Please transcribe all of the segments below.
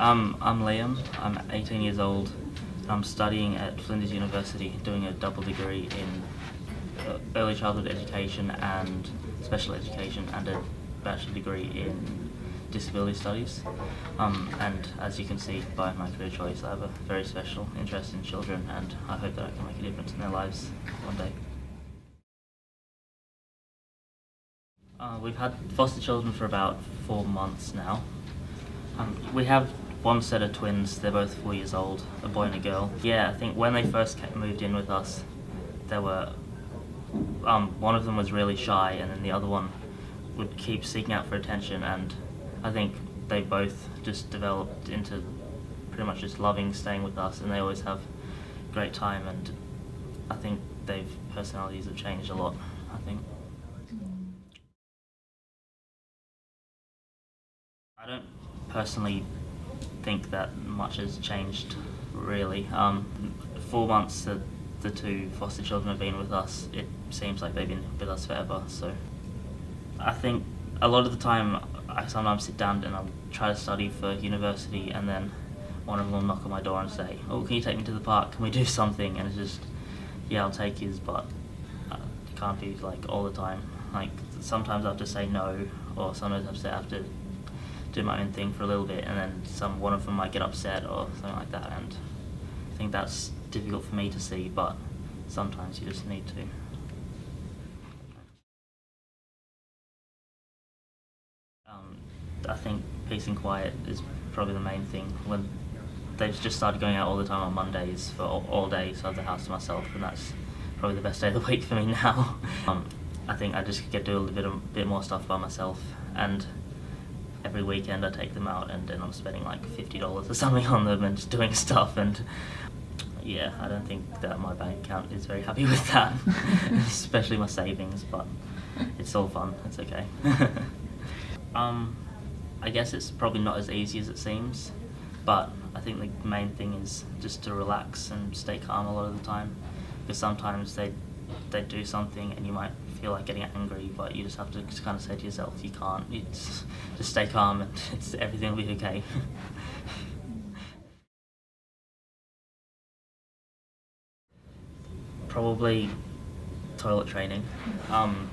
I'm Liam. I'm 18 years old. I'm studying at Flinders University, doing a double degree in early childhood education and special education, and a bachelor degree in disability studies. And as you can see by my career choice, I have a very special interest in children, and I hope that I can make a difference in their lives one day. We've had foster children for about 4 months now. We have one set of twins. They're both 4 years old, a boy and a girl. Yeah, I think when they first moved in with us, there were one of them was really shy, and then the other one would keep seeking out for attention, and I think they both just developed into pretty much just loving staying with us, and they always have a great time, and I think their personalities have changed a lot, I think. I don't personally think that much has changed, really. 4 months that the two foster children have been with us, it seems like they've been with us forever. So I think a lot of the time I sometimes sit down and I'll try to study for university, and then one of them will knock on my door and say, "Oh, can you take me to the park? Can we do something?" And it's just, yeah, I'll take you, but it can't be like all the time. Like sometimes I have to say no, or sometimes I have to do my own thing for a little bit, and then one of them might get upset or something like that, and I think that's difficult for me to see, but sometimes you just need to. I think peace and quiet is probably the main thing. When they've just started going out all the time on Mondays for all day, so I have the house to myself, and that's probably the best day of the week for me now. I think I just get to do a bit more stuff by myself, and every weekend I take them out, and then I'm spending like $50 or something on them and just doing stuff, and yeah, I don't think that my bank account is very happy with that, especially my savings, but it's all fun, it's okay. I guess it's probably not as easy as it seems, but I think the main thing is just to relax and stay calm a lot of the time, because sometimes they do something and you might feel like getting angry, but you just have to just kind of say to yourself, you can't, just stay calm, and everything will be okay. Probably toilet training.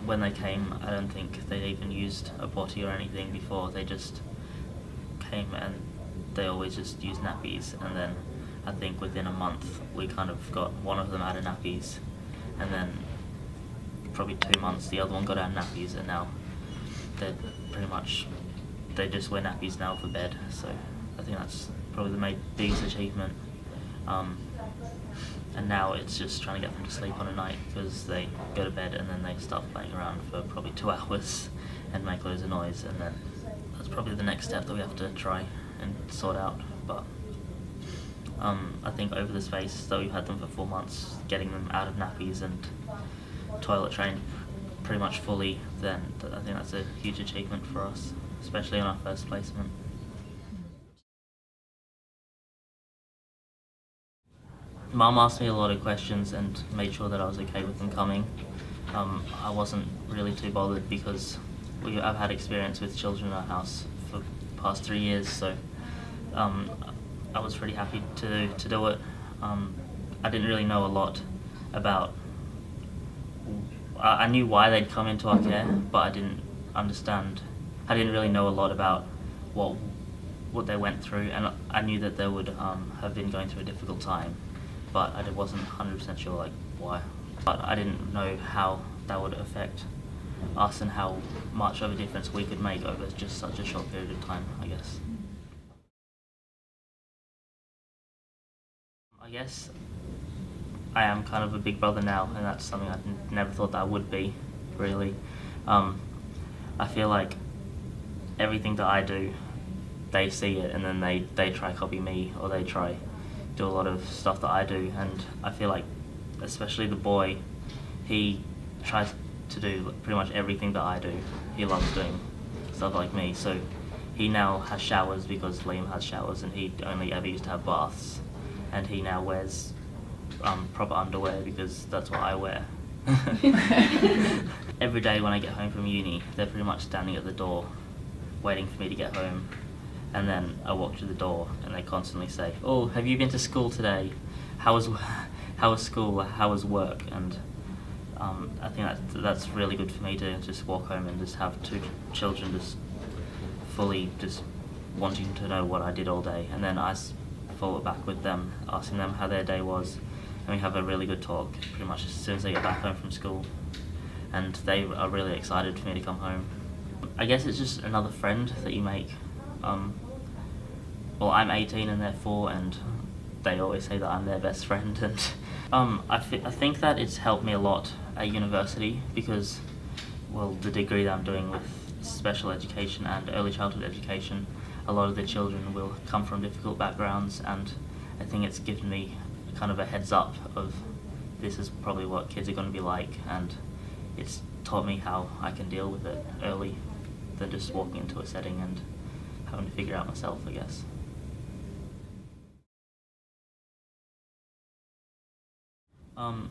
When they came, I don't think they'd even used a potty or anything before. They just came and they always just used nappies, and then I think within a month we kind of got one of them out of nappies, and then probably 2 months the other one got out of nappies, and now they're pretty much, they just wear nappies now for bed, so I think that's probably the biggest achievement. And now it's just trying to get them to sleep on a night, because they go to bed and then they start playing around for probably 2 hours and make loads of noise, and then that's probably the next step that we have to try and sort out. But I think over the space that we've had them for 4 months, getting them out of nappies and toilet trained pretty much fully, then I think that's a huge achievement for us, especially on our first placement. Mum asked me a lot of questions and made sure that I was okay with them coming. I wasn't really too bothered, because I've had experience with children in our house for the past 3 years, so I was pretty happy to do it. I didn't really know a lot about, I knew why they'd come into our care, but I didn't really know a lot about what they went through, and I knew that they would have been going through a difficult time, but I wasn't 100% sure like why. But I didn't know how that would affect us and how much of a difference we could make over just such a short period of time, I guess. I guess I am kind of a big brother now, and that's something I never thought that I would be, really. I feel like everything that I do, they see it, and then they try copy me, or they try do a lot of stuff that I do, and I feel like especially the boy, he tries to do pretty much everything that I do. He loves doing stuff like me, so he now has showers because Liam has showers, and he only ever used to have baths, and he now wears proper underwear because that's what I wear. Every day when I get home from uni, they're pretty much standing at the door waiting for me to get home, and then I walk through the door and they constantly say, "Oh, have you been to school today? How was how was school? How was work?" And I think that's really good for me to just walk home and just have two children just fully just wanting to know what I did all day, and then I follow it back with them, asking them how their day was, and we have a really good talk pretty much as soon as they get back home from school, and they are really excited for me to come home. I guess it's just another friend that you make. Well, I'm 18 and they're 4, and they always say that I'm their best friend, and I think that it's helped me a lot at university because, well, the degree that I'm doing with special education and early childhood education, a lot of the children will come from difficult backgrounds, and I think it's given me kind of a heads up of this is probably what kids are going to be like, and it's taught me how I can deal with it early than just walking into a setting and having to figure out myself, I guess.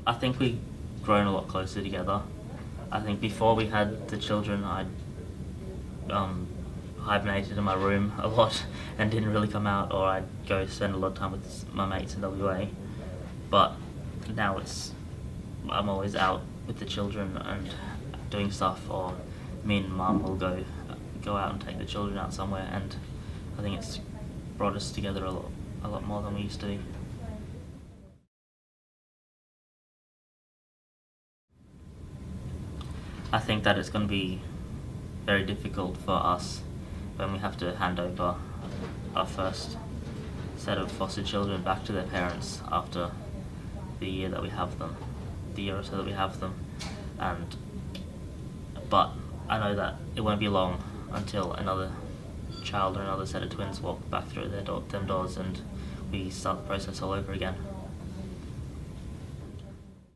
I think we've grown a lot closer together. I think before we had the children, I hibernated in my room a lot and didn't really come out, or I'd go spend a lot of time with my mates in WA. But now I'm always out with the children and doing stuff, or me and Mum will go out and take the children out somewhere, and I think it's brought us together a lot more than we used to. I think that it's going to be very difficult for us when we have to hand over our first set of foster children back to their parents after the year or so that we have them. But I know that it won't be long until another child or another set of twins walk back through them doors and we start the process all over again.